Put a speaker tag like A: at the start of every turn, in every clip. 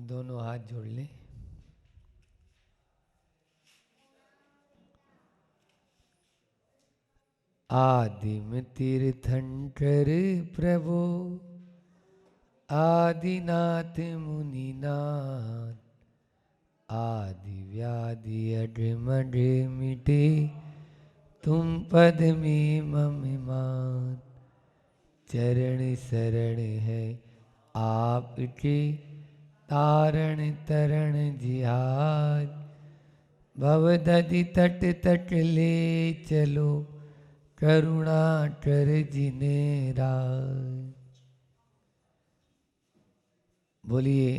A: दोनों हाथ जोड़ लें। आदिम तीर्थंकर प्रभु आदिनाथ मुनिनाथ, आदि व्याधि अडमड मिटे तुम पद में मम मान। चरण शरण है आपके तारण तरण जिहाज, भवदधि तट तट ले चलो करुणा कर जिने राज। बोलिए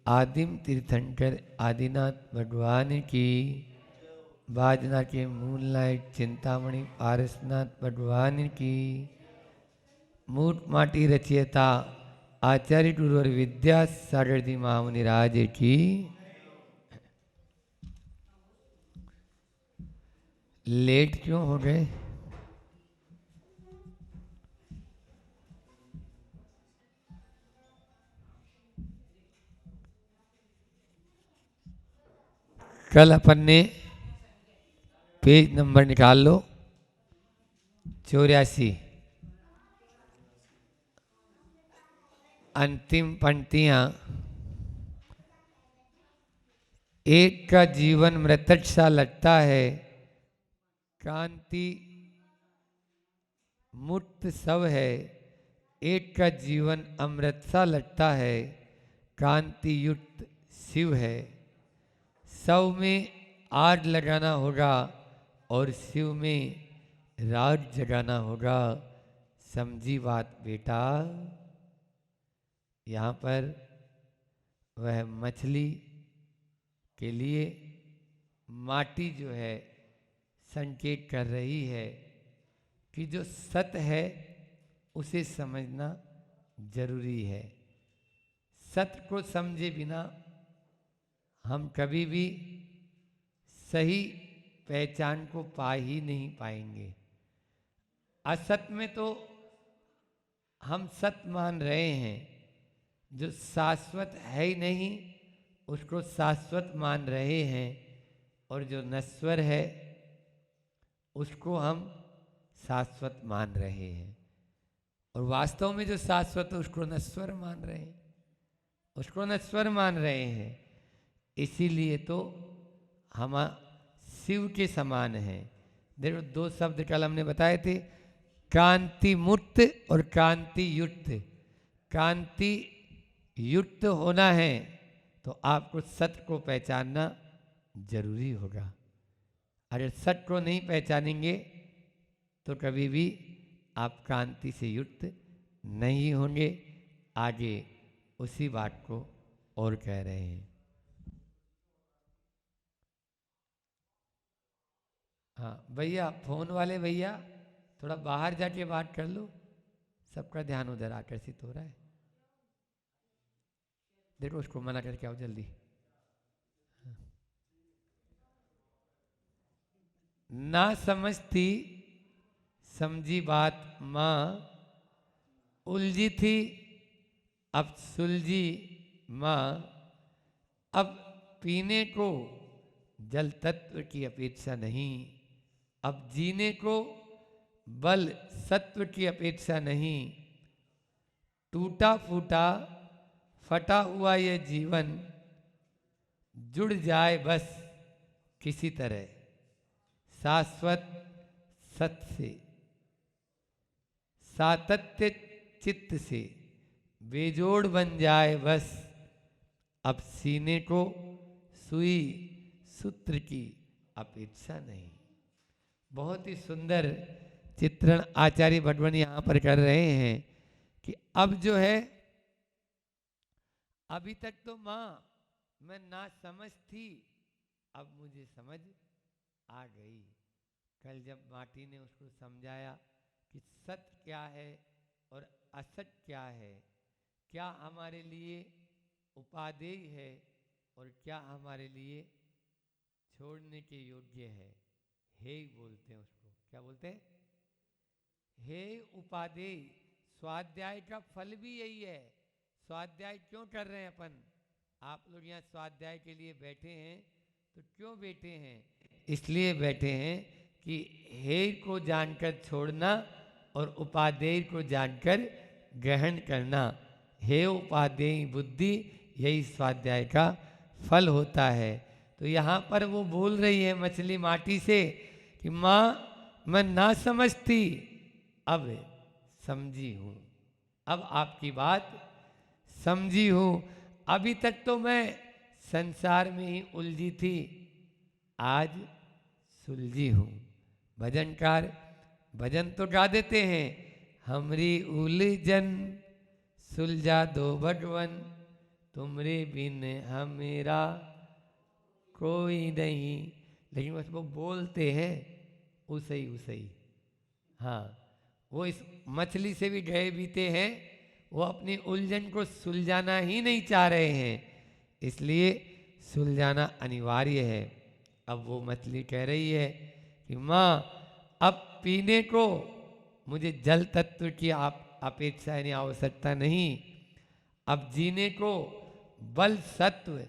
A: आदिम तीर्थंकर आदिनाथ भगवान की। बाजना के मूलनायक चिंतामणि पारसनाथ भगवान की। मूट माटी रचयिता आचार्य गुरुवर विद्यासागर जी महामुनि राज की। लेट क्यों हो गए? कल अपन ने पेज नंबर निकाल लो 84, अंतिम पंक्तियां। एक का जीवन मृतक सा लगता है, कांति मुक्त सब है। एक का जीवन अमृत सा लगता है, कांति युक्त शिव है। सब में आग लगाना होगा और शिव में राज जगाना होगा। समझी बात बेटा? यहाँ पर वह मछली के लिए माटी जो है संकेत कर रही है कि जो सत्य है उसे समझना जरूरी है। सत्य को समझे बिना हम कभी भी सही पहचान को पा ही नहीं पाएंगे। असत्य में तो हम सत्य मान रहे हैं, जो शाश्वत है ही नहीं उसको शाश्वत मान रहे हैं, और जो नश्वर है उसको हम शाश्वत मान रहे हैं, और वास्तव में जो शाश्वत है उसको नश्वर मान रहे हैं, उसको नश्वर मान रहे हैं। इसीलिए तो हम शिव के समान हैं। देखो दो शब्द कल हमने बताए थे, कांति मुक्त और कांति युक्त। कांति युक्त होना है तो आपको सत्य को पहचानना जरूरी होगा। अगर सत्य को नहीं पहचानेंगे तो कभी भी आप कांति से युक्त नहीं होंगे। आगे उसी बात को और कह रहे हैं। हाँ भैया, फोन वाले भैया थोड़ा बाहर जाके बात कर लो, सबका ध्यान उधर आकर्षित हो रहा है। देखो उसको मना करके आओ जल्दी। ना समझती समझी बात माँ, उलझी थी अब सुलझी माँ। अब पीने को जल तत्व की अपेक्षा नहीं, अब जीने को बल सत्व की अपेक्षा नहीं। टूटा फूटा फटा हुआ ये जीवन जुड़ जाए बस किसी तरह शाश्वत सत्य से, सातत्य चित्त से बेजोड़ बन जाए बस। अब सीने को सुई सूत्र की अपेक्षा नहीं। बहुत ही सुंदर चित्रण आचार्य भगवान यहाँ पर कर रहे हैं कि अब जो है, अभी तक तो माँ मैं ना समझ थी, अब मुझे समझ आ गई। कल जब माटी ने उसको समझाया कि सत्य क्या है और असत्य क्या है, क्या हमारे लिए उपादेय है और क्या हमारे लिए छोड़ने के योग्य है। हे बोलते हैं उसको, क्या बोलते हैं? हे उपादेय। स्वाध्याय का फल भी यही है। स्वाध्याय क्यों कर रहे हैं अपन? आप लोग यहाँ स्वाध्याय के लिए बैठे हैं, तो क्यों बैठे हैं? इसलिए बैठे हैं कि हेय को जानकर छोड़ना और उपादेय को जानकर ग्रहण करना, हेय उपादेय बुद्धि, यही स्वाध्याय का फल होता है। तो यहाँ पर वो बोल रही है मछली माटी से कि माँ मैं ना समझती, अब समझी हूँ, अब आपकी बात समझी हूँ। अभी तक तो मैं संसार में ही उलझी थी, आज सुलझी हूँ। भजनकार भजन तो गा देते हैं, हमरी उलझन सुलझा दो भगवन, तुमरे बिन हमेरा कोई नहीं, लेकिन बस वो बोलते हैं उसई उसई। हाँ, वो इस मछली से भी गए बीते हैं, वो अपनी उलझन को सुलझाना ही नहीं चाह रहे हैं, इसलिए सुलझाना अनिवार्य है। अब वो मछली कह रही है कि माँ अब पीने को मुझे जल तत्व की अपेक्षा यानी आवश्यकता नहीं, अब जीने को बल सत्व,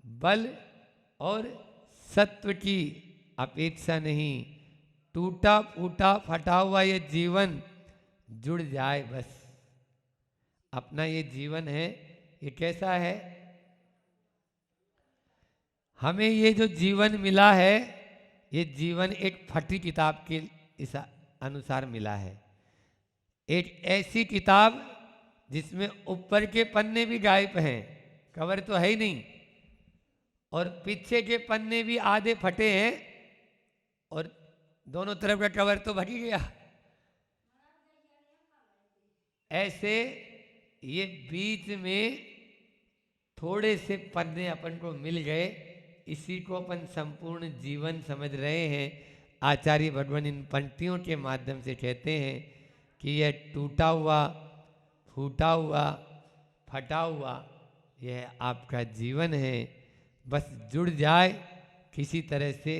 A: बल और सत्व की अपेक्षा नहीं, टूटा फूटा फटा हुआ ये जीवन जुड़ जाए बस। अपना ये जीवन है, ये कैसा है? हमें ये जो जीवन मिला है, ये जीवन एक फटी किताब के इस अनुसार मिला है। एक ऐसी किताब जिसमें ऊपर के पन्ने भी गायब हैं, कवर तो है ही नहीं, और पीछे के पन्ने भी आधे फटे हैं, और दोनों तरफ का कवर तो भर ही गया। ऐसे ये बीच में थोड़े से पन्ने अपन को मिल गए, इसी को अपन संपूर्ण जीवन समझ रहे हैं। आचार्य भगवान इन पंक्तियों के माध्यम से कहते हैं कि यह टूटा हुआ, फूटा हुआ, फटा हुआ, यह आपका जीवन है। बस जुड़ जाए किसी तरह से,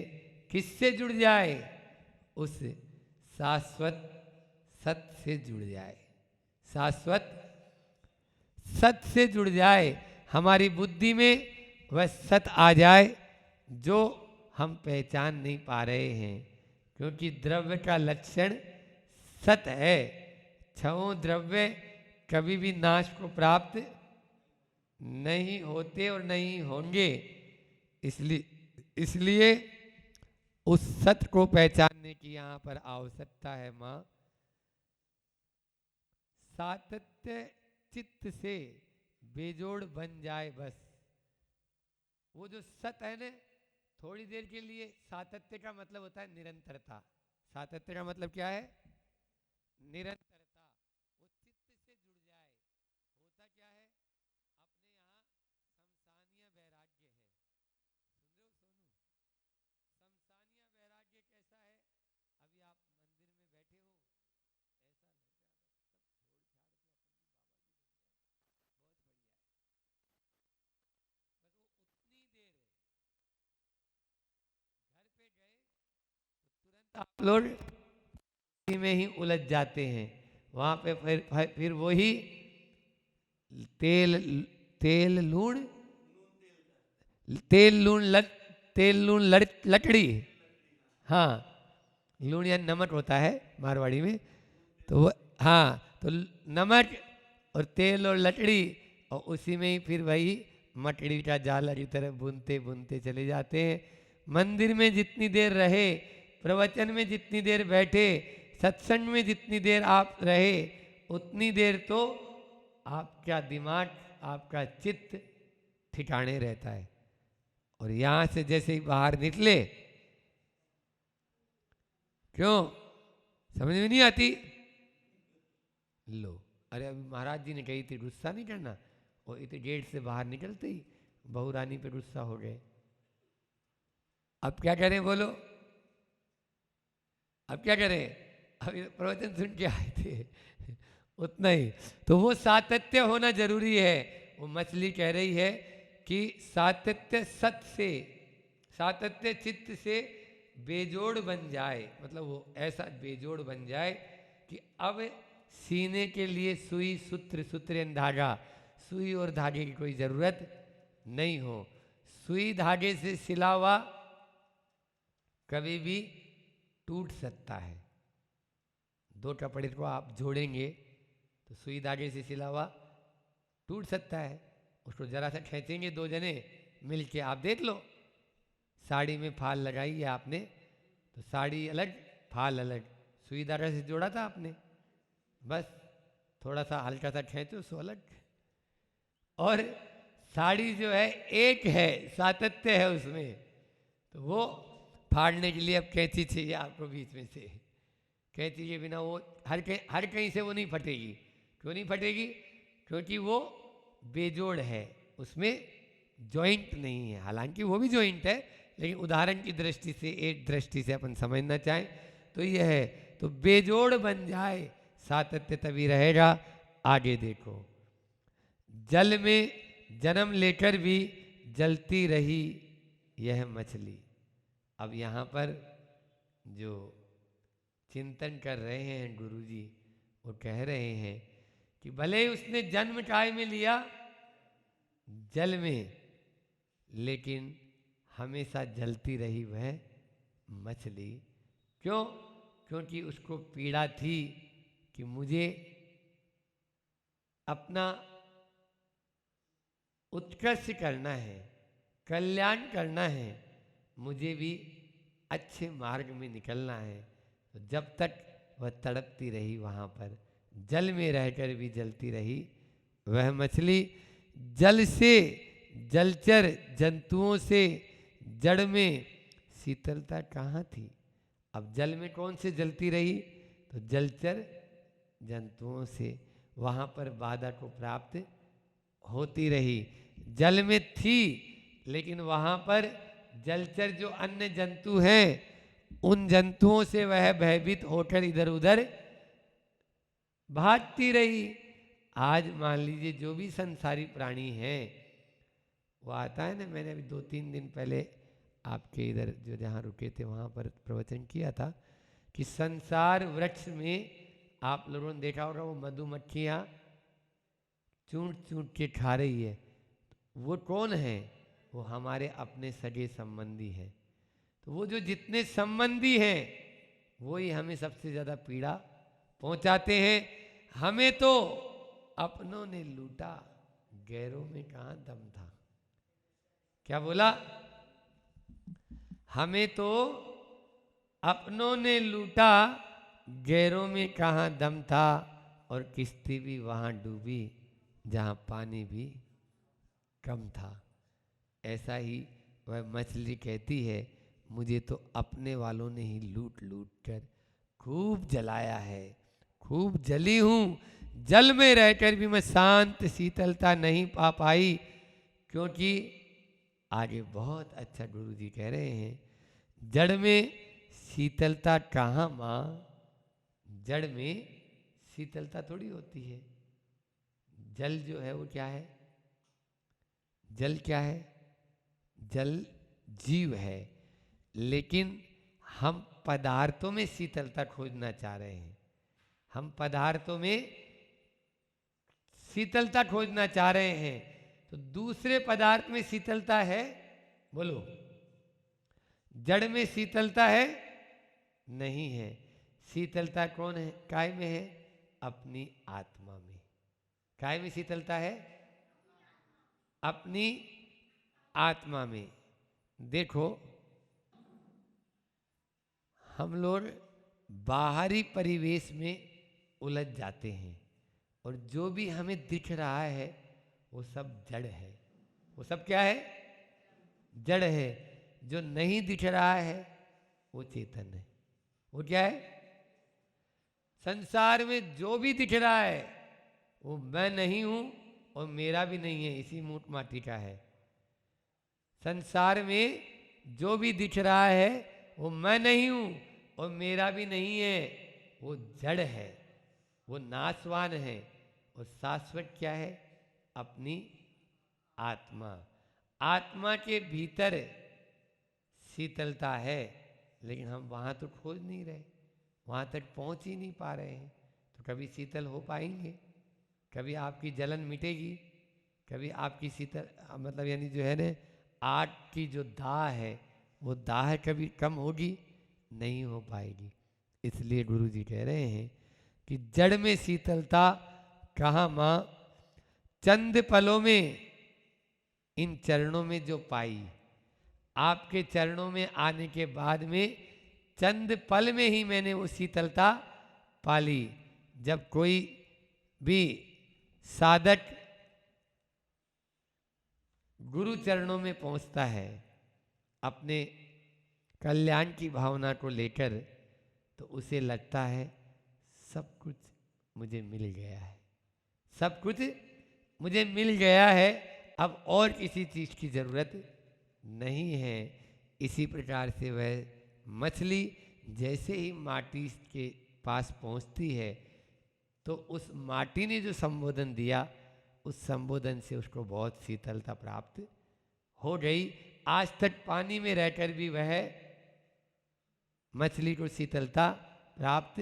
A: किससे जुड़ जाए? उस शाश्वत सत्य से जुड़ जाए, शाश्वत सत्य से जुड़ जाए। हमारी बुद्धि में वह सत्य आ जाए जो हम पहचान नहीं पा रहे हैं, क्योंकि द्रव्य का लक्षण सत्य है। छहों द्रव्य कभी भी नाश को प्राप्त नहीं होते और नहीं होंगे, इसलिए उस सत्य को पहचानने की यहाँ पर आवश्यकता है। माँ सातत्य चित्त से बेजोड़ बन जाए बस। वो जो सत्य है ना, थोड़ी देर के लिए, सातत्य का मतलब होता है निरंतरता। सातत्य का मतलब क्या है? निरंतरता। वो चित्त से जुड़ जाए। होता क्या है, अपने यहाँ समसानीय वैराग्य है। सुन रहे हो सोनू? समसानीय वैराग्य कैसा है? अभी आप मंदिर में बैठे हो, ऐसा लग रहा है बस सब छोड़ छाड़ के अपन भी बाबा जी बन गए, बहुत बढ़िया है। बस वो उतनी देर है, घर पे गए तो तुरंत आप लोग इसी में ही उलझ जाते हैं। वहां पे फिर वही तेल तेल लूण तेल लूण लट तेल लूण लकड़ी, हाँ, लूण या नमक होता है मारवाड़ी में, तो वो, हाँ, तो नमक और तेल और लकड़ी, और उसी में ही फिर वही मकड़ी का जाला की तरह बुनते बुनते चले जाते हैं। मंदिर में जितनी देर रहे, प्रवचन में जितनी देर बैठे, सत्संग में जितनी देर आप रहे, उतनी देर तो आपका दिमाग, आपका चित्त ठिकाने रहता है। और यहां से जैसे ही बाहर निकले, क्यों समझ में नहीं आती? लो, अरे अभी महाराज जी ने कही थी गुस्सा नहीं करना, और इतने गेट से बाहर निकलते ही बहू रानी पे गुस्सा हो गए। अब क्या करें बोलो? अब क्या करें? अभी प्रवचन सुन के आए थे उतना ही। तो वो सातत्य होना जरूरी है। वो मछली कह रही है कि सातत्य सत्य से, सातत्य चित्त से बेजोड़ बन जाए, मतलब वो ऐसा बेजोड़ बन जाए कि अब सीने के लिए सुई, सूत्र, सूत्र धागा, सुई और धागे की कोई ज़रूरत नहीं हो। सुई धागे से सिला हुआ कभी भी टूट सकता है। दो कपड़े को आप जोड़ेंगे तो सुई धागे से सिला हुआ टूट सकता है। उसको जरा सा खींचेंगे दो जने मिल के, आप देख लो। साड़ी में फाल लगाई है आपने तो साड़ी अलग फाल अलग, सुई धागे से जोड़ा था आपने, बस थोड़ा सा हल्का सा खींचो सो अलग। और साड़ी जो है एक है, सातत्य है उसमें, तो वो फाड़ने के लिए अब कैंची चाहिए आपको बीच में से। कैंची के बिना वो हर कहीं से वो नहीं फटेगी। क्यों नहीं फटेगी? क्योंकि वो बेजोड़ है, उसमें जॉइंट नहीं है। हालांकि वो भी जॉइंट है, लेकिन उदाहरण की दृष्टि से, एक दृष्टि से अपन समझना चाहें तो यह है। तो बेजोड़ बन जाए, सातत्य तभी रहेगा। आगे देखो, जल में जन्म लेकर भी जलती रही यह मछली। अब यहाँ पर जो चिंतन कर रहे हैं गुरुजी, वो कह रहे हैं कि भले ही उसने जन्म काय में लिया, जल में, लेकिन हमेशा जलती रही वह मछली। क्यों? क्योंकि उसको पीड़ा थी कि मुझे अपना उत्कर्ष करना है, कल्याण करना है, मुझे भी अच्छे मार्ग में निकलना है। तो जब तक वह तड़पती रही वहाँ पर, जल में रहकर भी जलती रही वह मछली। जल से, जलचर जंतुओं से जड़ में शीतलता कहाँ थी? अब जल में कौन से जलती रही? तो जलचर जंतुओं से वहाँ पर बाधा को प्राप्त होती रही। जल में थी, लेकिन वहाँ पर जलचर जो अन्य जंतु हैं, उन जंतुओं से वह भयभीत होकर इधर उधर भागती रही। आज मान लीजिए जो भी संसारी प्राणी हैं, वो आता है ना, मैंने अभी 2-3 दिन पहले आपके इधर जो जहाँ रुके थे वहाँ पर प्रवचन किया था कि संसार वृक्ष में आप लोगों ने देखा होगा वो मधुमक्खियाँ चूंट चूंट के खा रही है। वो कौन है? वो हमारे अपने सगे संबंधी हैं। तो वो जो जितने संबंधी हैं वो ही हमें सबसे ज़्यादा पीड़ा पहुंचाते हैं। हमें तो अपनों ने लूटा, गैरों में कहाँ दम था। क्या बोला? हमें तो अपनों ने लूटा, गैरों में कहाँ दम था। और किश्ती भी वहाँ डूबी जहाँ पानी भी कम था। ऐसा ही वह मछली कहती है, मुझे तो अपने वालों ने ही लूट लूट कर खूब जलाया है, खूब जली हूँ। जल में रहकर भी मैं शांत शीतलता नहीं पा पाई। क्योंकि आगे बहुत अच्छा गुरु जी कह रहे हैं, जड़ में शीतलता कहाँ माँ? जड़ में शीतलता थोड़ी होती है। जल जो है वो क्या है? जल क्या है? जल जीव है। लेकिन हम पदार्थों में शीतलता खोजना चाह रहे हैं। हम पदार्थों में शीतलता खोजना चाह रहे हैं। तो दूसरे पदार्थ में शीतलता है? बोलो। जड़ में शीतलता है? नहीं है। शीतलता कौन है? काय में है? अपनी आत्मा में। काय में शीतलता है? अपनी आत्मा में। देखो, हम लोग बाहरी परिवेश में उलझ जाते हैं और जो भी हमें दिख रहा है वो सब जड़ है। वो सब क्या है? जड़ है। जो नहीं दिख रहा है वो चेतन है। वो क्या है? संसार में जो भी दिख रहा है वो मैं नहीं हूं और मेरा भी नहीं है, इसी मूठ माटी का है। संसार में जो भी दिख रहा है वो मैं नहीं हूं और मेरा भी नहीं है, वो जड़ है, वो नाशवान है। और शाश्वत क्या है? अपनी आत्मा। आत्मा के भीतर शीतलता है, लेकिन हम वहाँ तो खोज नहीं रहे, वहाँ तक पहुँच ही नहीं पा रहे हैं। तो कभी शीतल हो पाएंगे? कभी आपकी जलन मिटेगी? कभी आपकी शीतल मतलब यानी जो है ना आग की जो दाह है वो दाह कभी कम होगी नहीं हो पाएगी। इसलिए गुरु जी कह रहे हैं कि जड़ में शीतलता कहाँ माँ, चंद पलों में इन चरणों में जो पाई। आपके चरणों में आने के बाद में चंद पल में ही मैंने वो शीतलता पाली। जब कोई भी साधक गुरु चरणों में पहुंचता है अपने कल्याण की भावना को लेकर, तो उसे लगता है सब कुछ मुझे मिल गया है, सब कुछ मुझे मिल गया है, अब और किसी चीज़ की ज़रूरत नहीं है। इसी प्रकार से वह मछली जैसे ही माटी के पास पहुंचती है तो उस माटी ने जो संबोधन दिया उस संबोधन से उसको बहुत शीतलता प्राप्त हो गई। आज तक पानी में रहकर भी वह मछली को शीतलता प्राप्त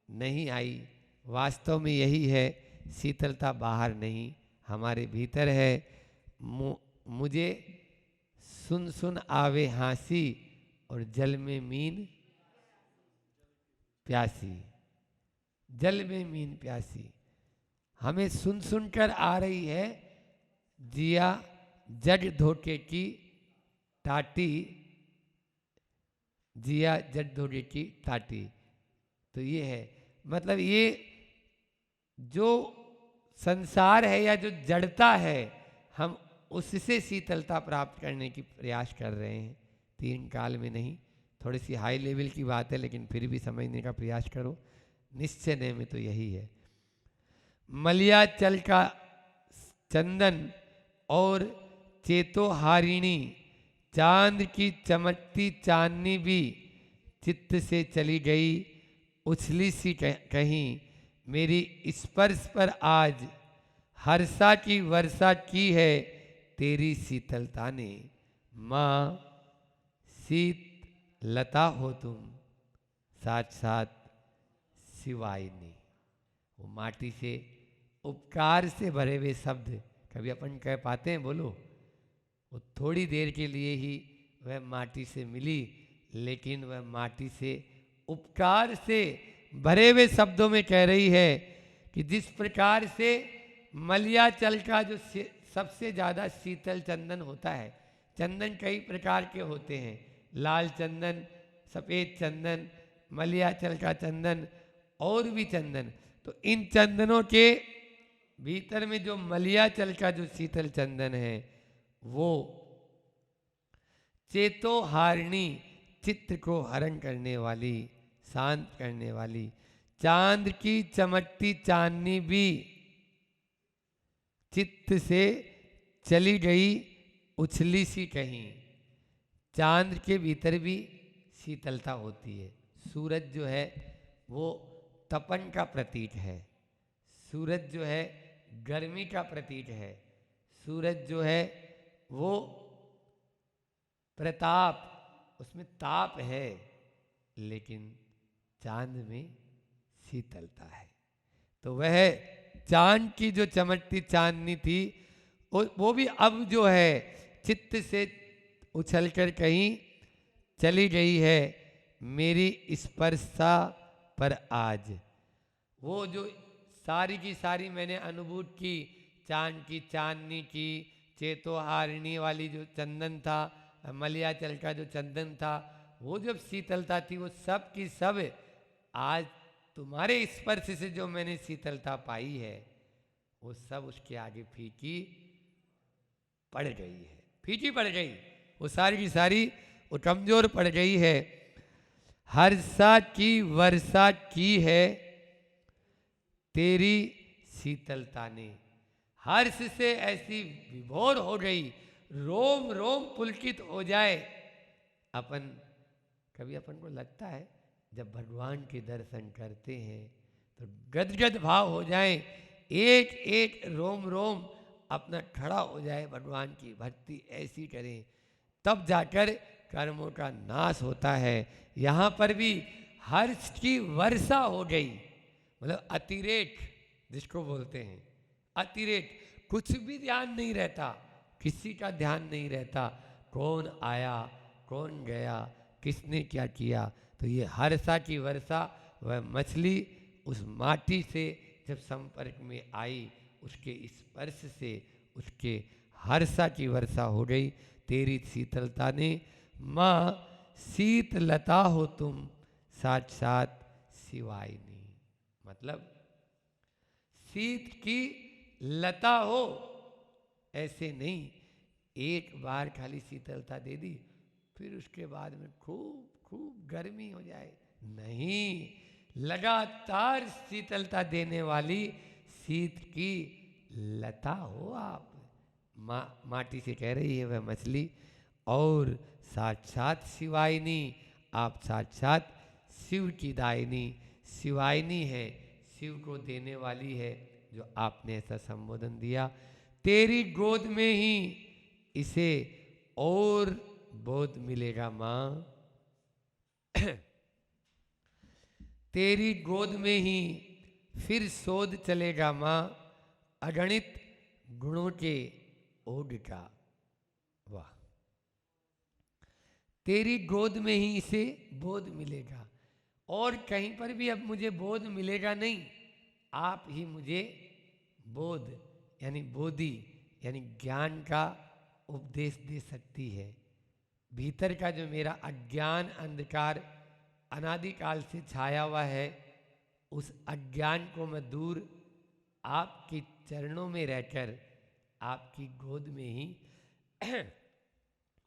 A: नहीं आई। वास्तव में यही है, शीतलता बाहर नहीं हमारे भीतर है। मुझे सुन सुन आवे हंसी और जल में मीन प्यासी, जल में मीन प्यासी। हमें सुन सुन कर आ रही है जिया जग धोखे की टाटी, जिया जग धोखे की टाटी। तो ये है मतलब ये जो संसार है या जो जड़ता है हम उससे शीतलता प्राप्त करने की प्रयास कर रहे हैं। तीन काल में नहीं, थोड़ी सी हाई लेवल की बात है लेकिन फिर भी समझने का प्रयास करो। निश्चय में तो यही है। मलयाचल का चंदन और चेतोहारिणी चांद की चमकती चांदनी भी चित्त से चली गई, उछली सी कहीं मेरी स्पर्श पर आज हर्षा की वर्षा की है तेरी शीतलता ने। माँ शीत लता हो तुम साथ साथ शिवायनी। वो माटी से उपकार से भरे हुए शब्द कभी अपन कह पाते हैं? बोलो। वो थोड़ी देर के लिए ही वह माटी से मिली, लेकिन वह माटी से उपकार से भरे हुए शब्दों में कह रही है कि जिस प्रकार से मलयाचल का जो सबसे ज़्यादा शीतल चंदन होता है, चंदन कई प्रकार के होते हैं, लाल चंदन, सफ़ेद चंदन, मलयाचल का चंदन और भी चंदन। तो इन चंदनों के भीतर में जो मलयाचल का जो शीतल चंदन है वो चेतोहारिणी, चित्त को हरण करने वाली, शांत करने वाली, चांद की चमकती चांदनी भी चित्त से चली गई, उछली सी कहीं। चांद के भीतर भी शीतलता होती है। सूरज जो है वो तपन का प्रतीक है, सूरज जो है गर्मी का प्रतीक है, सूरज जो है वो प्रताप, उसमें ताप है, लेकिन चांद में शीतलता है। तो वह चांद की जो चमकती चांदनी थी वो भी अब जो है चित्त से उछलकर कहीं चली गई है मेरी स्पर्शा पर आज। वो जो सारी की सारी मैंने अनुभूति की, चांद की चांदनी की, चेतोहारिणी वाली जो चंदन था, मलयाचल का जो चंदन था, वो जब शीतलता थी वो सब की सब आज तुम्हारे स्पर्श से जो मैंने शीतलता पाई है वो सब उसके आगे फीकी पड़ गई है, फीकी पड़ गई। वो सारी की सारी वो कमजोर पड़ गई है। हर्षा की वर्षा की है तेरी शीतलता ने। हर्ष से ऐसी विभोर हो गई, रोम रोम पुलकित हो जाए। कभी अपन को लगता है जब भगवान के दर्शन करते हैं तो गदगद भाव हो जाए, एक एक रोम रोम अपना खड़ा हो जाए, भगवान की भक्ति ऐसी करें, तब जाकर कर्मों का नाश होता है। यहाँ पर भी हर्ष की वर्षा हो गई, मतलब अतिरेक जिसको बोलते हैं, अतिरेक कुछ भी ध्यान नहीं रहता, किसी का ध्यान नहीं रहता, कौन आया कौन गया, किसने क्या किया। तो ये हर्षा की वर्षा, वह मछली उस माटी से जब संपर्क में आई, उसके स्पर्श से उसके हर्षा की वर्षा हो गई। तेरी शीतलता ने, माँ शीतलता हो तुम साक्षात शिवाइनी। मतलब शीत की लता हो, ऐसे नहीं एक बार खाली शीतलता दे दी फिर उसके बाद में खूब खूब गर्मी हो जाए, नहीं, लगातार शीतलता देने वाली शीत की लता हो आप। माटी से कह रही है वह मछली, और साक्षात शिवाइनी, आप साक्षात शिव की दायिनी, शिवाइनी है, शिव को देने वाली है, जो आपने ऐसा संबोधन दिया। तेरी गोद में ही इसे और बोध मिलेगा माँ, तेरी गोद में ही फिर शोध चलेगा माँ, अगणित गुणों के ओढ़ का। वाह, तेरी गोद में ही इसे बोध मिलेगा, और कहीं पर भी अब मुझे बोध मिलेगा नहीं, आप ही मुझे बोध यानी बोधि यानी ज्ञान का उपदेश दे सकती है। भीतर का जो मेरा अज्ञान अंधकार अनादिकाल से छाया हुआ है, उस अज्ञान को मैं दूर आपके चरणों में रहकर आपकी गोद में ही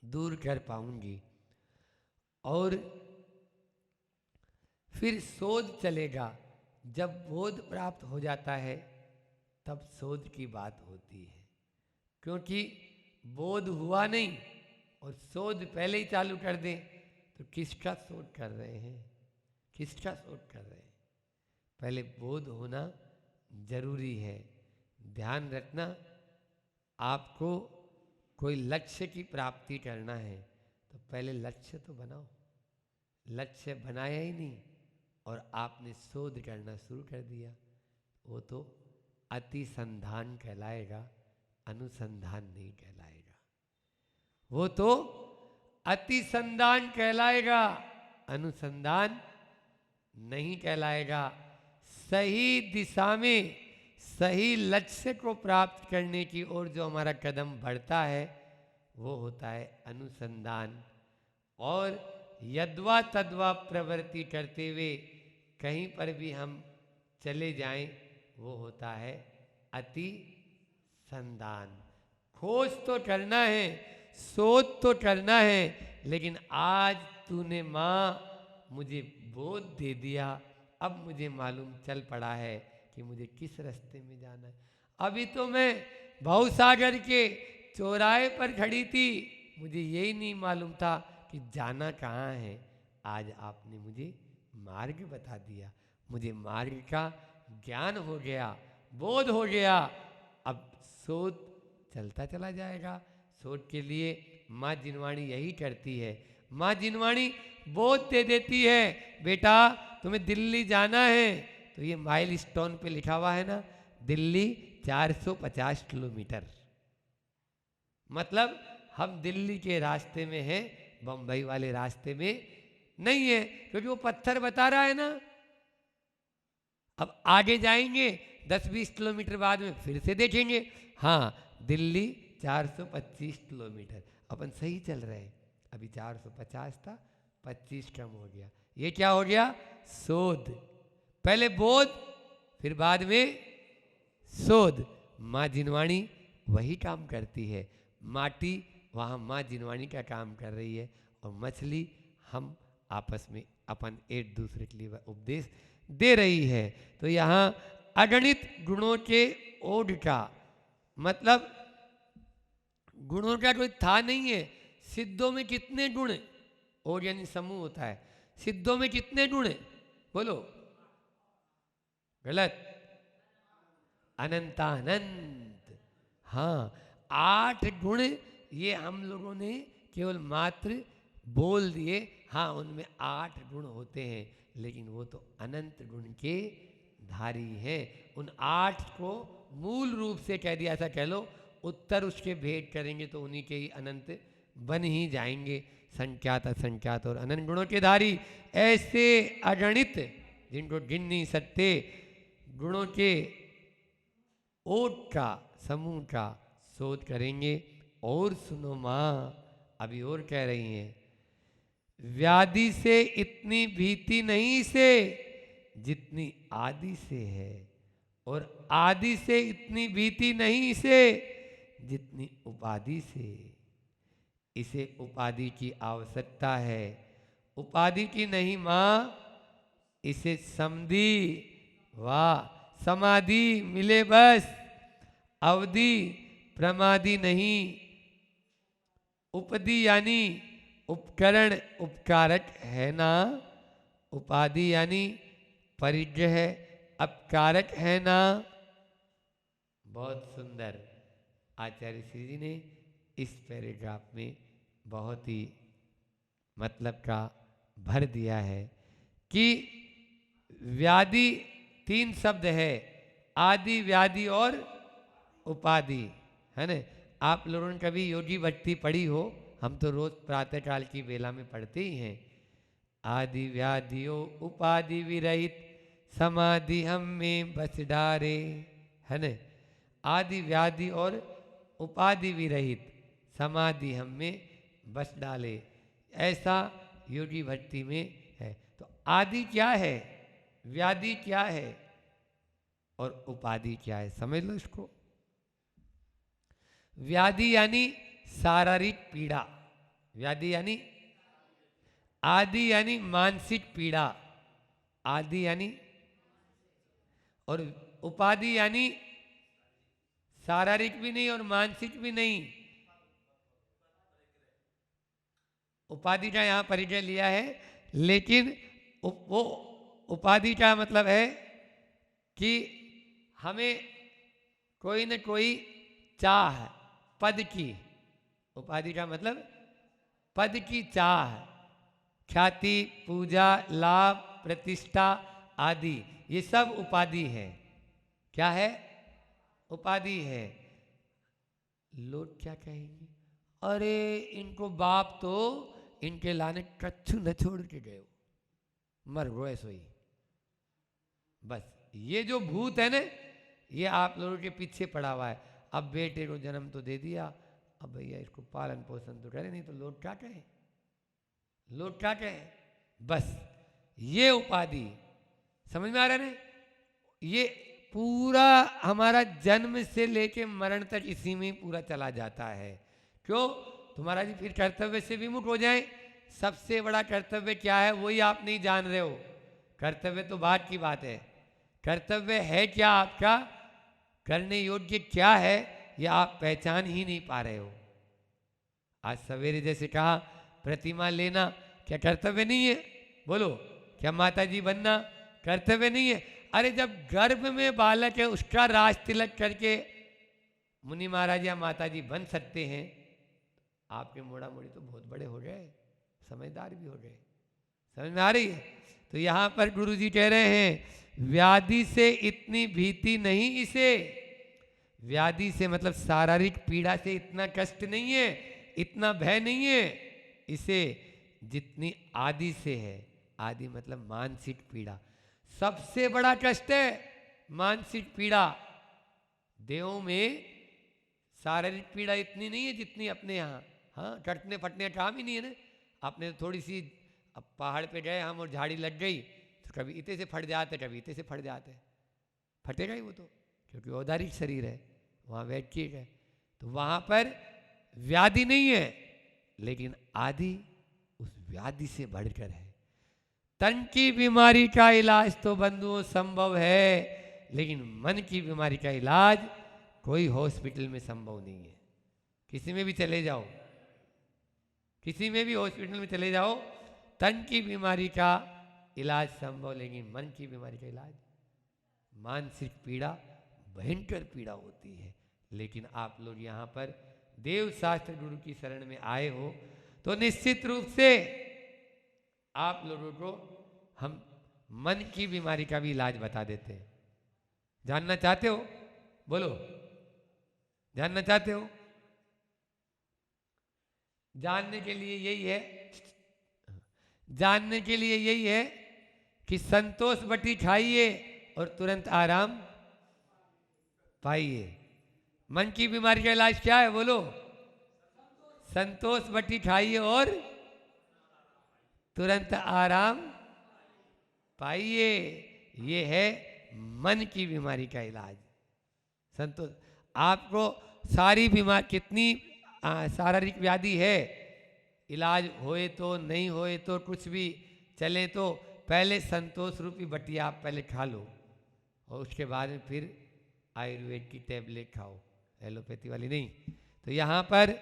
A: दूर कर पाऊंगी। और फिर शोध चलेगा, जब बोध प्राप्त हो जाता है तब शोध की बात होती है, क्योंकि बोध हुआ नहीं और शोध पहले ही चालू कर दें तो किसका शोध कर रहे हैं, किसका शोध कर रहे हैं। पहले बोध होना जरूरी है। ध्यान रखना, आपको कोई लक्ष्य की प्राप्ति करना है तो पहले लक्ष्य तो बनाओ। लक्ष्य बनाया ही नहीं और आपने शोध करना शुरू कर दिया, वो तो अतिसंधान कहलाएगा, अनुसंधान नहीं कहलाएगा। वो तो अतिसंधान कहलाएगा, अनुसंधान नहीं कहलाएगा। सही दिशा में सही लक्ष्य को प्राप्त करने की ओर जो हमारा कदम बढ़ता है वो होता है अनुसंधान। और यद्वा तद्वा प्रवृत्ति करते हुए कहीं पर भी हम चले जाएं, वो होता है अति संधान। खोज तो करना है, शोध तो करना है, लेकिन आज तूने माँ मुझे बोध दे दिया, अब मुझे मालूम चल पड़ा है कि मुझे किस रास्ते में जाना है। अभी तो मैं भवसागर के चौराहे पर खड़ी थी, मुझे यही नहीं मालूम था कि जाना कहाँ है। आज आपने मुझे मार्ग बता दिया, मुझे मार्ग का ज्ञान हो गया, बोध हो गया। अब शोध चलता चला जाएगा। शोध के लिए माँ जिनवाणी यही करती है। माँ जिनवाणी बोध दे देती है, बेटा तुम्हें दिल्ली जाना है, तो ये माइल स्टोन पे लिखा हुआ है ना, दिल्ली 450 किलोमीटर। मतलब हम दिल्ली के रास्ते में हैं, बम्बई वाले रास्ते में नहीं है, क्योंकि वो पत्थर बता रहा है ना। अब आगे जाएंगे 10-20 किलोमीटर बाद में फिर से देखेंगे, हाँ दिल्ली 425 किलोमीटर, अपन सही चल रहे हैं। अभी 450 था, 25 कम हो गया। ये क्या हो गया? शोध। पहले बोध, फिर बाद में शोध। माँ जिनवाणी वही काम करती है। माटी वहाँ माँ जिनवाणी का काम कर रही है, और मछली हम आपस में अपन एक दूसरे के लिए उपदेश दे रही है। तो यहाँ अगणित गुणों के ओढ़ का मतलब गुणों का कोई था नहीं है। सिद्धों में कितने गुण? ओढ़ यानी समूह होता है। सिद्धों में कितने गुण है? बोलो। गलत। अनंतानंत। हाँ, 8 गुण ये हम लोगों ने केवल मात्र बोल दिए। हाँ, उनमें 8 गुण होते हैं, लेकिन वो तो अनंत गुण के धारी हैं। उन 8 को मूल रूप से कह दिया, ऐसा कह लो, उत्तर उसके भेंट करेंगे तो उन्हीं के ही अनंत बन ही जाएंगे। संख्यात असंख्यात और अनंत गुणों के धारी ऐसे अगणित जिनको गिन नहीं सकते गुणों के ओट का समूह का शोध करेंगे। और सुनो माँ, अभी और कह रही हैं, व्याधि से इतनी भीति नहीं से जितनी आदि से है, और आदि से इतनी भीति नहीं से जितनी उपाधि से। इसे उपाधि की आवश्यकता है, उपाधि की नहीं माँ। इसे समधि व समाधि मिले बस, अवधि प्रमादि नहीं। उपधि यानी उपकरण उपकारक है ना, उपाधि यानी परिग्रह अपकारक है ना। बहुत सुंदर आचार्य श्री जी ने इस पैराग्राफ में बहुत ही मतलब का भर दिया है कि व्याधि 3 शब्द है, आदि व्याधि और उपाधि, है ना। आप लोगों ने कभी योगी भक्ति पढ़ी हो, हम तो रोज प्रातःकाल की बेला में पढ़ते ही हैं। आदि व्याधियो उपाधि विरहित समाधि हम में बस डारे, है ना। आदि व्याधि और उपाधि विरहित समाधि हम में बस डाले, ऐसा योगी भक्ति में है। तो आदि क्या है, व्याधि क्या है और उपाधि क्या है, समझ लो इसको। व्याधि यानी शारीरिक पीड़ा, व्याधि यानी, आदि यानी मानसिक पीड़ा, आदि यानी, और उपाधि यानी शारीरिक भी नहीं और मानसिक भी नहीं। उपाधि का यहाँ परिचय लिया है, लेकिन वो उपाधि का मतलब है कि हमें कोई न कोई चाह, पद की, उपाधि का मतलब पद की चाह, ख्याति, पूजा, लाभ, प्रतिष्ठा आदि, ये सब उपाधि है। क्या है, उपाधि है। लोग क्या कहेंगे, अरे इनको बाप तो इनके लाने कच्छु न छोड़ के गए, मर गए सोई। बस ये जो भूत है ना, ये आप लोगों के पीछे पड़ा हुआ है। अब बेटे को जन्म तो दे दिया, अब भैया इसको पालन पोषण तो करे नहीं, तो लोग क्या कहें, लोग क्या कहें। बस ये उपाधि समझ में आ रहा है ना। ये पूरा हमारा जन्म से लेके मरण तक इसी में पूरा चला जाता है। क्यों, तुम्हारा जी फिर कर्तव्य से विमुख हो जाए। सबसे बड़ा कर्तव्य क्या है वही आप नहीं जान रहे हो। कर्तव्य तो बाद की बात है, कर्तव्य है क्या आपका, करने योग्य क्या है, ये आप पहचान ही नहीं पा रहे हो। आज सवेरे जैसे कहा प्रतिमा लेना क्या कर्तव्य नहीं है, बोलो। क्या माता जी बनना कर्तव्य नहीं है। अरे जब गर्भ में बालक है उसका राज तिलक करके मुनि महाराज या माता जी बन सकते हैं, आपके मोड़ा मोड़ी तो बहुत बड़े हो गए, समझदार भी हो गए। समझ में आ रही है। तो यहाँ पर गुरु जी कह रहे हैं व्याधि से इतनी भीति नहीं इसे, व्याधि से मतलब शारीरिक पीड़ा से इतना कष्ट नहीं है, इतना भय नहीं है इसे, जितनी आदि से है। आदि मतलब मानसिक पीड़ा, सबसे बड़ा कष्ट है मानसिक पीड़ा। देहों में शारीरिक पीड़ा इतनी नहीं है जितनी अपने यहाँ, हाँ कटने फटने काम ही नहीं है ना। आपने थोड़ी सी अब पहाड़ पे गए हम और झाड़ी लग गई तो कभी इतने से फट जाते, कभी इतने से फट जाते, फटेगा ही वो तो, क्योंकि औदारिक शरीर है, वहाँ बैठिए है। तो वहाँ पर व्याधि नहीं है, लेकिन आदि उस व्याधि से बढ़कर है। तन की बीमारी का इलाज तो बंधुओं संभव है, लेकिन मन की बीमारी का इलाज कोई हॉस्पिटल में संभव नहीं है। किसी में भी चले जाओ, किसी में भी हॉस्पिटल में चले जाओ, तन की बीमारी का इलाज संभव, लेकिन मन की बीमारी का इलाज, मानसिक पीड़ा भयंकर पीड़ा होती है। लेकिन आप लोग यहाँ पर देव शास्त्र गुरु की शरण में आए हो तो निश्चित रूप से आप लोगों को हम मन की बीमारी का भी इलाज बता देते हैं। जानना चाहते हो बोलो, जानना चाहते हो? जानने के लिए यही है, जानने के लिए यही है कि संतोष बटी खाइए और तुरंत आराम पाइए। मन की बीमारी का इलाज क्या है? बोलो, संतोष बटी खाइए और तुरंत आराम पाइए। ये है मन की बीमारी का इलाज, संतोष। आपको सारी बीमारी, कितनी शारीरिक व्याधि है, इलाज होए तो नहीं होए तो कुछ भी चले तो पहले संतोष रूपी बटिया आप पहले खा लो और उसके बाद में फिर आयुर्वेद की टैबलेट खाओ, एलोपैथी वाली नहीं। तो यहाँ पर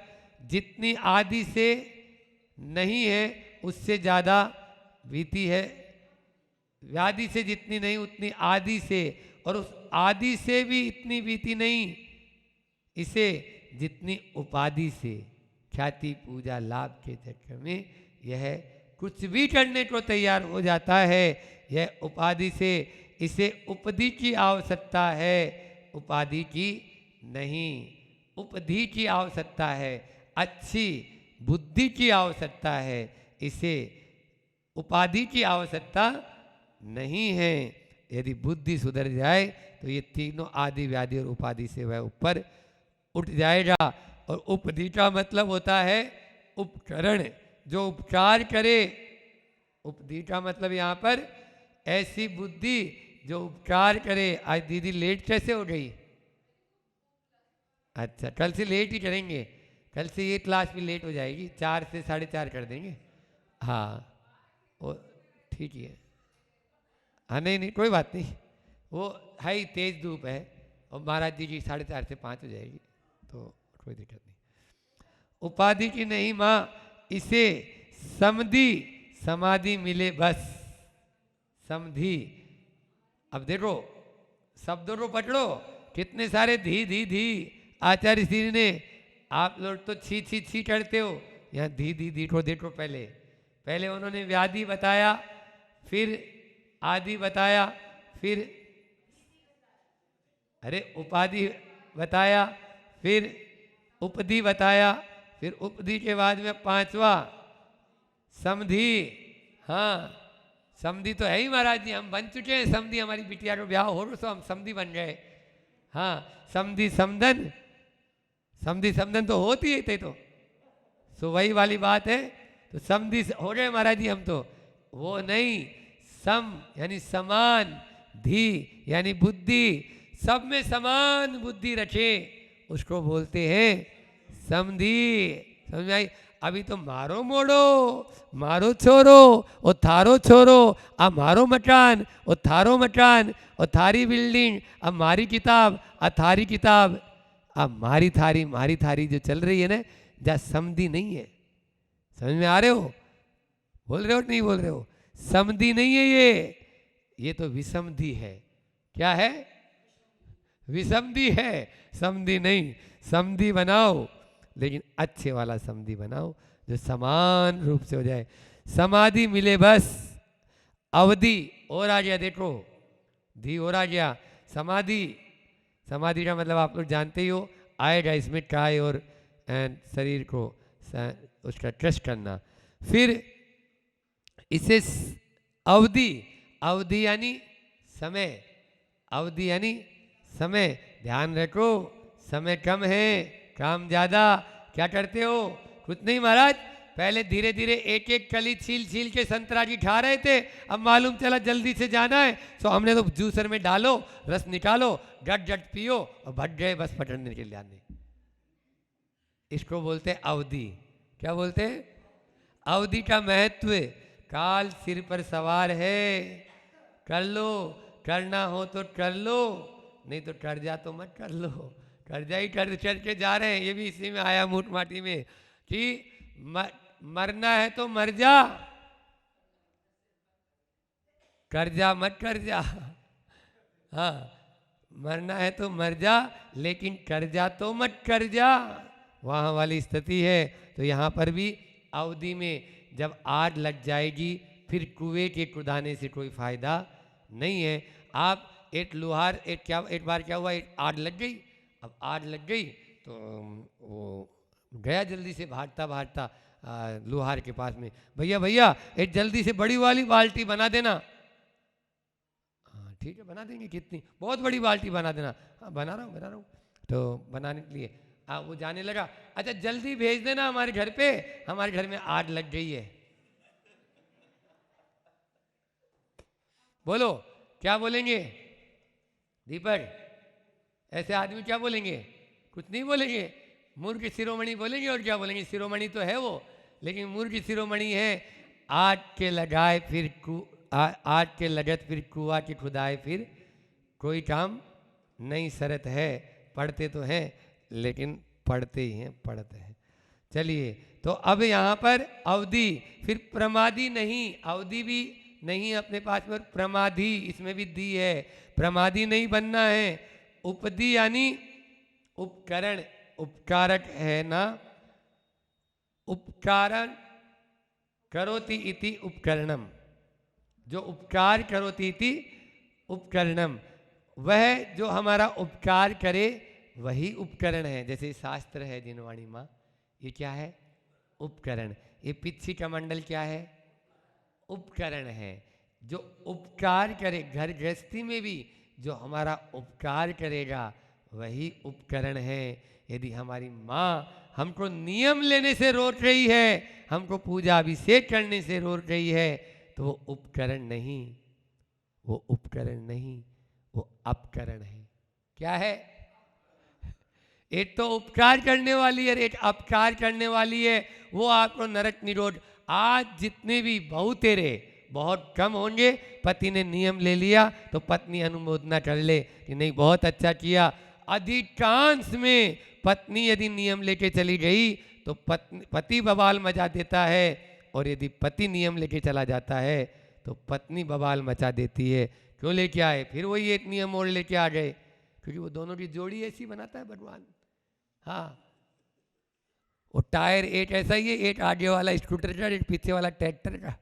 A: जितनी आदि से नहीं है उससे ज़्यादा भीति है, व्याधि से जितनी नहीं उतनी आदि से, और उस आदि से भी इतनी भीति नहीं इसे जितनी उपाधि से। ख्याति पूजा लाभ के चक्कर में यह कुछ भी करने को तैयार हो जाता है, यह उपाधि से। इसे उपधि की आवश्यकता है, उपाधि की नहीं। उपधि की आवश्यकता है, अच्छी बुद्धि की आवश्यकता है, इसे उपाधि की आवश्यकता नहीं है। यदि बुद्धि सुधर जाए तो ये तीनों आदि व्याधि और उपाधि से वह ऊपर उठ जाएगा। और उपधि का मतलब होता है उपकरण, जो उपचार करे। उपधि का मतलब यहाँ पर ऐसी बुद्धि जो उपचार करे। आज दीदी लेट कैसे हो गई? अच्छा, कल से लेट ही करेंगे, कल से ये क्लास भी लेट हो जाएगी, 4 से 4:30 कर देंगे। हाँ, वो ठीक ही है। हाँ, नहीं कोई बात नहीं, वो है ही तेज धूप है, और महाराज जी की 4:30 से 5 हो जाएगी, तो कोई दिक्कत नहीं। उपाधि की नहीं माँ, इसे समधि समाधि मिले बस। समधि, अब देखो शब्दों को पकड़ो, कितने सारे धी धी धी आचार्य श्री ने। आप लोग तो छी छी छी करते हो, यहाँ धी धी धी को देखो। पहले उन्होंने व्याधि बताया, फिर आदि बताया, फिर उपाधि बताया, फिर उपधि बताया, फिर उपधि के बाद में 5वां समधि। हाँ, समधि तो है ही महाराज जी, हम बन चुके हैं समधि। हमारी बिटिया को ब्याह हो तो हम समधि बन गए। हाँ, समधि समधन, समधि समधन तो होती है थे, तो वही वाली बात है। तो समधि हो गए महाराज जी हम तो। वो नहीं, सम यानी समान, धी यानी बुद्धि, सब में समान बुद्धि रखे, उसको बोलते हैं समधि। समझ आई? अभी तो मारो मोड़ो, मारो छोरो, ओ थारो छोरो, आ मारो मकान, ओ थारो मकान, ओ थारी बिल्डिंग, अब मारी किताब, आ थारी किताब, अब मारी थारी जो चल रही है ना, जहाँ समधि नहीं है। समझ में आ रहे हो? बोल रहे हो नहीं बोल रहे हो? समधि नहीं है ये तो विसमधि है। क्या है? विसमधि है, समधि नहीं। समधि बनाओ, लेकिन अच्छे वाला समधि बनाओ जो समान रूप से हो जाए। समाधि मिले बस, अवधि और आ गया, देखो धी और आ गया। समाधि, समाधि का मतलब आप लोग जानते ही हो, आएगा इसमें काय और शरीर को उसका ट्रस्ट करना। फिर इसे अवधि, अवधि यानी समय, अवधि यानी समय। ध्यान रखो, समय कम है, काम ज्यादा। क्या करते हो? कुछ नहीं महाराज, पहले धीरे धीरे एक एक कली छील छील के संतरा जी खा रहे थे। अब मालूम चला जल्दी से जाना है, तो हमने तो जूसर में डालो, रस निकालो, गट गट पियो और भट गए बस पटने के लिए आने। इसको बोलते हैं अवधि। क्या बोलते हैं? अवधि का महत्व। काल सिर पर सवार है, कर लो, करना हो तो कर लो, नहीं तो कर्जा तो मत कर लो। कर्जा ही कर के जा रहे हैं। ये भी इसी में आया मूठ माटी में कि मरना है तो मर जा, कर्जा मत कर जा। हाँ, मरना है तो मर जा, लेकिन कर्जा तो मत कर जा, वहाँ वाली स्थिति है। तो यहाँ पर भी अवधि में जब आग लग जाएगी, फिर कुएं के कुदाने से कोई फायदा नहीं है। आप एक बार क्या हुआ, एक आग लग गई। अब आग लग गई तो वो गया जल्दी से भागता भागता लोहार के पास में, भैया भैया एक जल्दी से बड़ी वाली बाल्टी बना देना। हाँ ठीक है बना देंगे, कितनी, बहुत बड़ी बाल्टी बना देना। हाँ बना रहा हूँ। तो बनाने के लिए वो जाने लगा, अच्छा जल्दी भेज देना हमारे घर पे, हमारे घर में आग लग गई है। बोलो क्या बोलेंगे दीपक, ऐसे आदमी क्या बोलेंगे, कुछ नहीं बोलेंगे, मूर्ख शिरोमणि बोलेंगे, और क्या बोलेंगे, शिरोमणि तो है वो, लेकिन मूर्ख शिरोमणि है। आग के लगाए फिर आग के लगत फिर कुआ की खुदाए, फिर कोई काम नहीं सरत है। पढ़ते तो हैं लेकिन पढ़ते ही हैं, पढ़ते हैं। चलिए तो अब यहाँ पर अवधि, फिर प्रमादी नहीं, अवधि भी नहीं अपने पास में, प्रमादी इसमें भी दी है, प्रमादी नहीं बनना है। उपदी यानी उपकरण, उपकारक है ना, उपकारण करोति इति उपकरणम, जो उपकार करोति इति उपकरणम, वह जो हमारा उपकार करे वही उपकरण है। जैसे शास्त्र है जिनवाणी माँ, ये क्या है, उपकरण। ये पिछी कमंडल क्या है, उपकरण है। जो उपकार करे, घर गृहस्थी में भी जो हमारा उपकार करेगा वही उपकरण है। यदि हमारी माँ हमको नियम लेने से रोक रही है, हमको पूजा अभिषेक करने से रोक रही है, तो वो उपकरण नहीं, वो उपकरण नहीं, वो अपकरण है। क्या है, एक तो उपकार करने वाली है, एक अपकार करने वाली है। वो आपको नरक निरोध, आज जितने भी बहुतेरे बहुत कम होंगे, पति ने नियम ले लिया तो पत्नी अनुमोदना कर ले कि नहीं बहुत अच्छा किया। अधिकांश में पत्नी यदि नियम लेके चली गई तो पति बवाल मचा देता है, और यदि पति नियम लेके चला जाता है तो पत्नी बवाल मचा देती है। क्यों लेके आए, फिर वही एक नियम और लेके आ गए, क्योंकि वो दोनों की जोड़ी ऐसी बनाता है भगवान। हाँ वो टायर एक ऐसा ही है, एक आगे वाला स्कूटर का, एक पीछे वाला ट्रैक्टर का।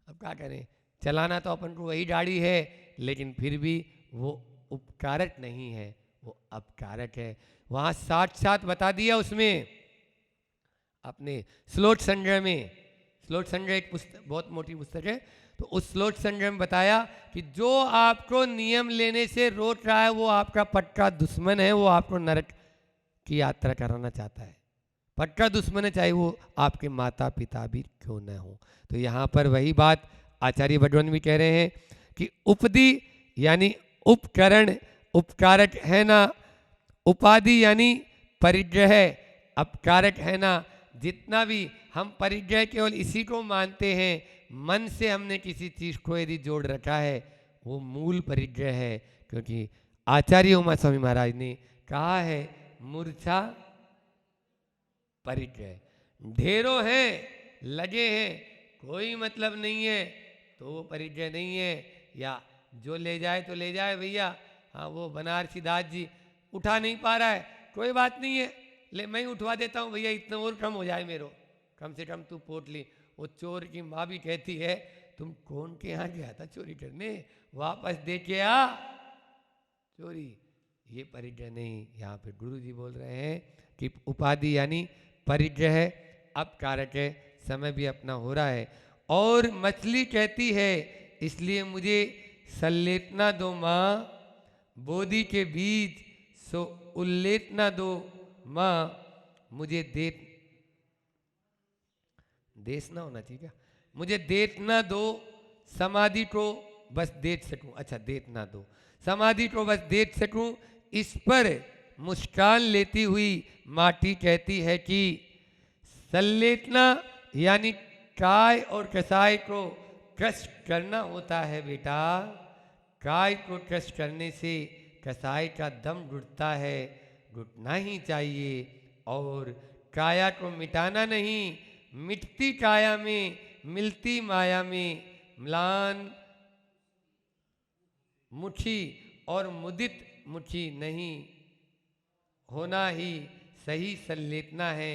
A: अब क्या करें, चलाना तो अपन को वही गाड़ी है, लेकिन फिर भी वो उपकारक नहीं है, वो अपकारक है। वहाँ साथ साथ बता दिया उसमें अपने श्लोक संग्रह में, श्लोक संग्रह एक पुस्तक, बहुत मोटी पुस्तक है, तो उस श्लोक संग्रह में बताया कि जो आपको नियम लेने से रोक रहा है वो आपका पक्का दुश्मन है, वो आपको नरक की यात्रा कराना चाहता है, पक्का दुश्मन है, चाहे वो आपके माता पिता भी क्यों न हो। तो यहाँ पर वही बात आचार्य भगवान भी कह रहे हैं कि उपदी यानी उपकरण, उपकारक है ना, उपाधि यानी परिग्रह, अपकारक है ना। जितना भी हम परिग्रह केवल इसी को मानते हैं, मन से हमने किसी चीज को यदि जोड़ रखा है वो मूल परिग्रह है। क्योंकि आचार्य उमा स्वामी महाराज ने कहा है मूर्छा परिग्रह, ढेरों हैं लगे हैं, कोई मतलब नहीं है तो वो परिग्रह नहीं है। या जो ले जाए तो ले जाए भैया, हाँ वो बनारसी दास जी उठा नहीं पा रहा है, कोई बात नहीं है, ले मैं उठवा देता हूँ भैया, इतना और कम हो जाए मेरो, कम से कम तू पोट ली। वो चोर की माँ भी कहती है तुम कौन के यहाँ गया था चोरी करने, वापस दे के आ चोरी। ये परिग्रह नहीं, यहाँ पे गुरु जी बोल रहे हैं कि उपाधि यानी परिग्रह, अब कारक है, समय भी अपना हो रहा है। और मछली कहती है इसलिए मुझे सल्लेटना दो माँ, बोधि के बीज सो उल्लेटना दो माँ, मुझे देश ना होना चाहिए क्या, मुझे देख ना दो समाधि को बस देख सकूं, अच्छा देख ना दो समाधि को बस देख सकूं। इस पर मुस्कान लेती हुई माटी कहती है कि सल्लेटना यानी काय और कसाय को क्रश करना होता है बेटा, काय को क्रश करने से कसाय का दम घुटता है, घुटना ही चाहिए। और काया को मिटाना नहीं, मिटती काया में मिलती माया में म्लान मुठी और मुदित मुठी नहीं होना ही सही सल्लेटना है,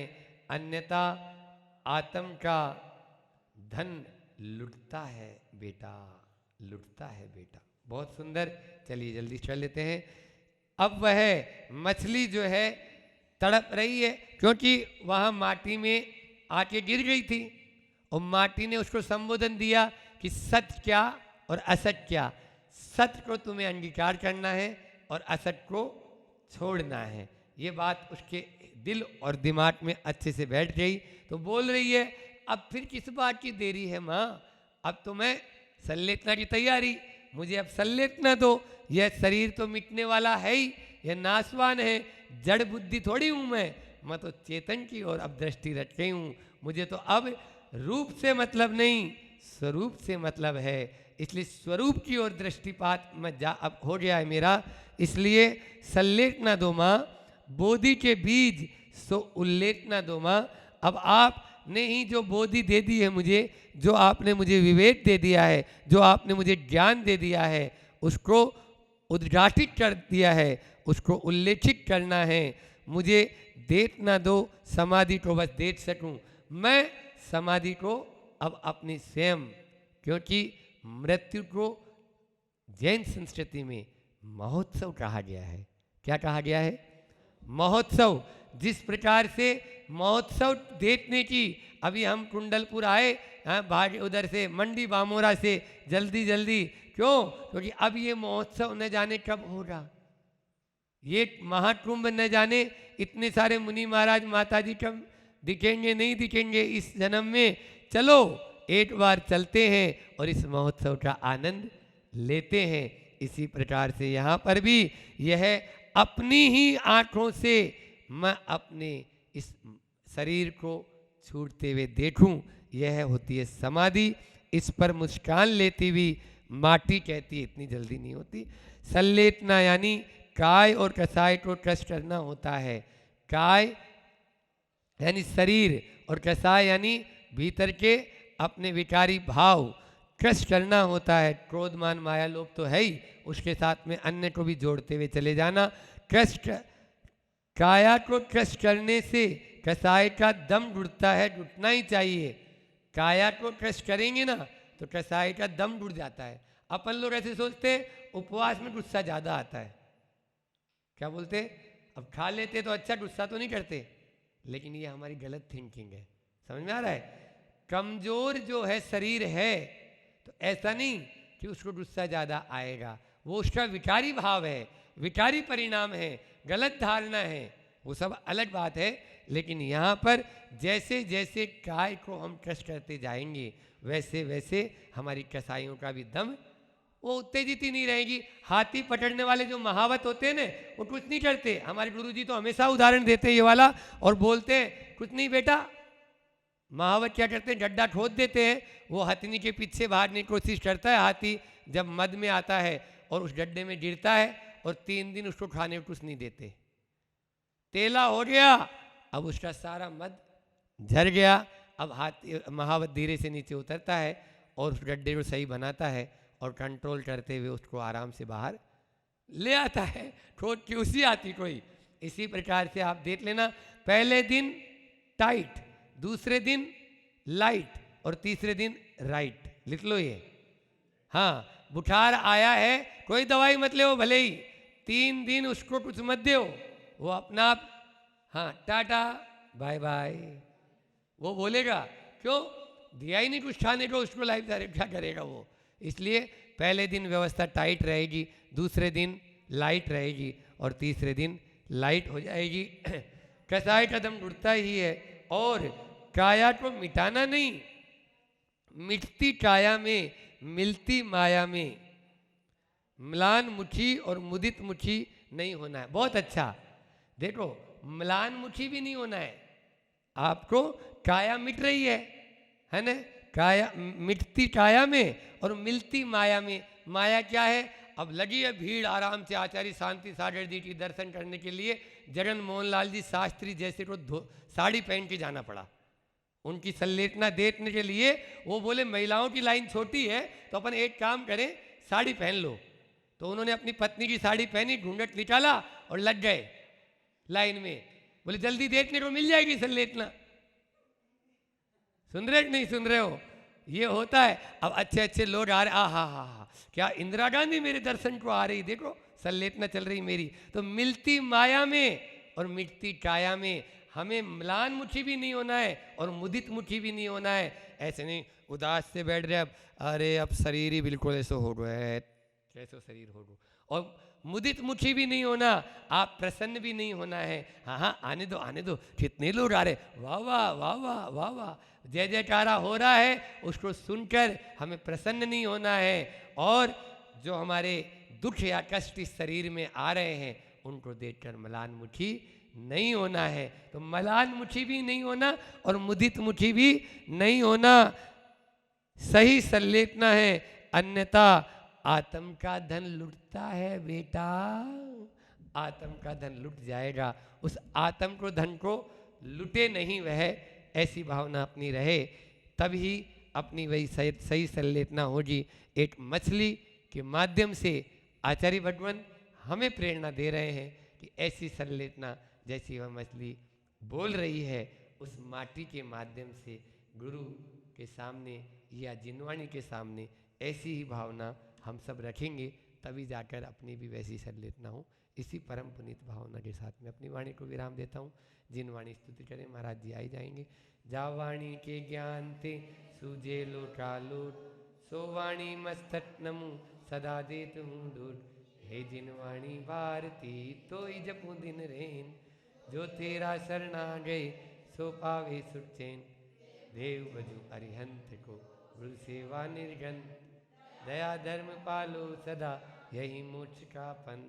A: अन्यथा आत्म का धन लुटता है बेटा, लुटता है बेटा। बहुत सुंदर। चलिए जल्दी चल लेते हैं। अब वह मछली जो है तड़प रही है, क्योंकि वहाँ माटी में आके गिर गई थी और माटी ने उसको संबोधन दिया कि सत्य क्या और असत्य क्या। सत्य को तुम्हें अंगीकार करना है और असत्य को छोड़ना है। ये बात उसके दिल और दिमाग में अच्छे से बैठ गई, तो बोल रही है अब फिर किस बात की देरी है माँ, अब तो मैं संलेटना की तैयारी, मुझे अब संलेटना दो। यह शरीर तो मिटने वाला है ही, यह नाशवान है, जड़ बुद्धि थोड़ी हूँ मैं तो चेतन की ओर अब दृष्टि रख गई हूँ। मुझे तो अब रूप से मतलब नहीं, स्वरूप से मतलब है, इसलिए स्वरूप की ओर दृष्टिपात मैं अब हो गया है मेरा, इसलिए संलेट ना दो माँ, बोधि के बीज सो उल्लेख ना दो माँ। अब आपने ही जो बोधि दे दी है मुझे, जो आपने मुझे विवेक दे दिया है, जो आपने मुझे ज्ञान दे दिया है, उसको उद्घाटित कर दिया है, उसको उल्लेखित करना है। मुझे देख ना दो समाधि को, बस देख सकूं मैं समाधि को अब अपनी स्वयं, क्योंकि मृत्यु को जैन संस्कृति में महोत्सव कहा गया है। क्या कहा गया है? महोत्सव। जिस प्रकार से महोत्सव देखने की, अभी हम कुंडलपुर आए, भाग उधर से मंडी बामोरा से जल्दी जल्दी, क्यों? क्योंकि अब ये महोत्सव न जाने कब होगा, ये महाकुंभ न जाने इतने सारे मुनि महाराज माता जी कब दिखेंगे, नहीं दिखेंगे इस जन्म में। चलो एक बार चलते हैं और इस महोत्सव का आनंद लेते हैं। इसी प्रकार से यहाँ पर भी यह अपनी ही आंखों से मैं अपने इस शरीर को छूटते हुए देखूं, यह होती है समाधि। इस पर मुस्कान लेती हुई माटी कहती है इतनी जल्दी नहीं होती। संलेटना यानी काय और कसाय को कष्ट करना होता है। काय यानी शरीर और कसाय यानी भीतर के अपने विकारी भाव कष्ट करना होता है। क्रोध मान माया लोभ तो है ही, उसके साथ में अन्य को भी जोड़ते हुए चले जाना। कष्ट, काया को कष्ट करने से कसाय का दम घुटता है, घुटना ही चाहिए। काया को कष्ट करेंगे ना तो कसाय का दम घुट जाता है। अपन लोग ऐसे सोचते हैं उपवास में गुस्सा ज़्यादा आता है, क्या बोलते? अब खा लेते तो अच्छा, गुस्सा तो नहीं करते, लेकिन ये हमारी गलत थिंकिंग है। समझ में आ रहा है? कमजोर जो है शरीर है तो ऐसा नहीं कि उसको गुस्सा ज़्यादा आएगा, वो उसका विकारी भाव है, विकारी परिणाम है, गलत धारणा है, वो सब अलग बात है। लेकिन यहाँ पर जैसे जैसे काय को हम कष्ट करते जाएंगे, वैसे वैसे हमारी कसाइयों का भी दम वो उत्तेजित ही नहीं रहेगी। हाथी पकड़ने वाले जो महावत होते हैं ना, वो कुछ नहीं करते। हमारे गुरुजी तो हमेशा उदाहरण देते हैं ये वाला, और बोलते हैं कुछ नहीं बेटा, महावत क्या करते हैं, गड्ढा खोद देते हैं, वो हथनी के पीछे भागने की कोशिश करता है। हाथी जब मद में आता है और उस गड्ढे में गिरता है और 3 दिन उसको खाने को कुछ नहीं देते, तेला हो गया, अब उसका सारा मद झर गया। अब हाथी महावत धीरे से नीचे उतरता है और उस गड्ढे को सही बनाता है और कंट्रोल करते हुए उसको आराम से बाहर ले आता है। खोद की उसी आती कोई। इसी प्रकार से आप देख लेना, पहले दिन टाइट, दूसरे दिन लाइट और तीसरे दिन राइट। लिख लो ये। हाँ, बुखार आया है, कोई दवाई मत ले, भले ही 3 दिन उसको कुछ मत दो, वो अपना आप हाँ टाटा बाय बाय वो बोलेगा। क्यों? दिया ही नहीं कुछ खाने को उसको, लाइफ क्या करेगा वो। इसलिए पहले दिन व्यवस्था टाइट रहेगी, दूसरे दिन लाइट रहेगी और तीसरे दिन लाइट हो जाएगी। कसाय कदम उड़ता ही है। और काया को मिटाना नहीं, मिटती काया में मिलती माया में म्लान मुखी और मुदित मुखी नहीं होना है। बहुत अच्छा, देखो म्लान मुखी भी नहीं होना है आपको। काया मिट रही है ना, काया मिटती काया में और मिलती माया में। माया क्या है? अब लगी है भीड़ आराम से आचार्य शांति सागर जी की दर्शन करने के लिए। जगन मोहन लाल जी शास्त्री जैसे को साड़ी पहन के जाना पड़ा उनकी संलेटना देखने के लिए। वो बोले महिलाओं की लाइन छोटी है तो अपन एक काम करें, साड़ी पहन लो। तो उन्होंने अपनी पत्नी की साड़ी पहनी, घूंघट निकाला और लग गए लाइन में। बोले जल्दी देखने को मिल जाएगी संलेटना। सुन रहे कि नहीं सुन रहे हो? ये होता है। अब अच्छे अच्छे लोग आ रहे, आ हा, क्या इंदिरा गांधी मेरे दर्शन को आ रही, देखो संलेटना चल रही मेरी। तो मिलती माया में और मिटती काया में हमें म्लान मुखी भी नहीं होना है और मुदित मुखी भी नहीं होना है। ऐसे नहीं उदास से बैठ रहे, अब अरे अब शरीर ही बिल्कुल ऐसा हो गया है, कैसे शरीर हो गया। और मुदित मुखी भी नहीं होना, आप प्रसन्न भी नहीं होना है। हाँ हाँ आने दो, कितने लोग आ रहे, वाह वाह वाह वाह वाह वाह, जय जयकारा हो रहा है, उसको सुनकर हमें प्रसन्न नहीं होना है। और जो हमारे दुख या कष्ट इस शरीर में आ रहे हैं उनको देखकर मलान मुखी नहीं होना है। तो मलान मुखी भी नहीं होना और मुदित मुखी भी नहीं होना, सही संलेटना है, अन्यथा आत्म का धन लुटता है बेटा, आत्म का धन लुट जाएगा। उस आत्म को धन को लुटे नहीं वह, ऐसी भावना अपनी रहे, तभी अपनी वही सही संलेटना होगी। एक मछली के माध्यम से आचार्य भगवान हमें प्रेरणा दे रहे हैं कि ऐसी संलेटना जैसी वह मछली बोल रही है, उस माटी के माध्यम से गुरु के सामने या जिनवाणी के सामने ऐसी ही भावना हम सब रखेंगे, तभी जाकर अपनी भी वैसी संलेटना हो। इसी परम पुनीत भावना के साथ में अपनी वाणी को विराम देता हूँ। जिनवाणी स्तुति करें, महाराज जी आई जाएंगे। जा वाणी के ज्ञान ते सूझे लोटालोट, सो वाणी मस्तक नमु सदा देत हूँ डोट। हे जिनवाणी भारती तो ही जपू दिन रेन, जो तेरा शरणा गए सो पावे सुख चैन। देव बजू अरिहंत को गुरु सेवा निर्गन, दया धर्म पालो सदा यही मोक्ष का पन।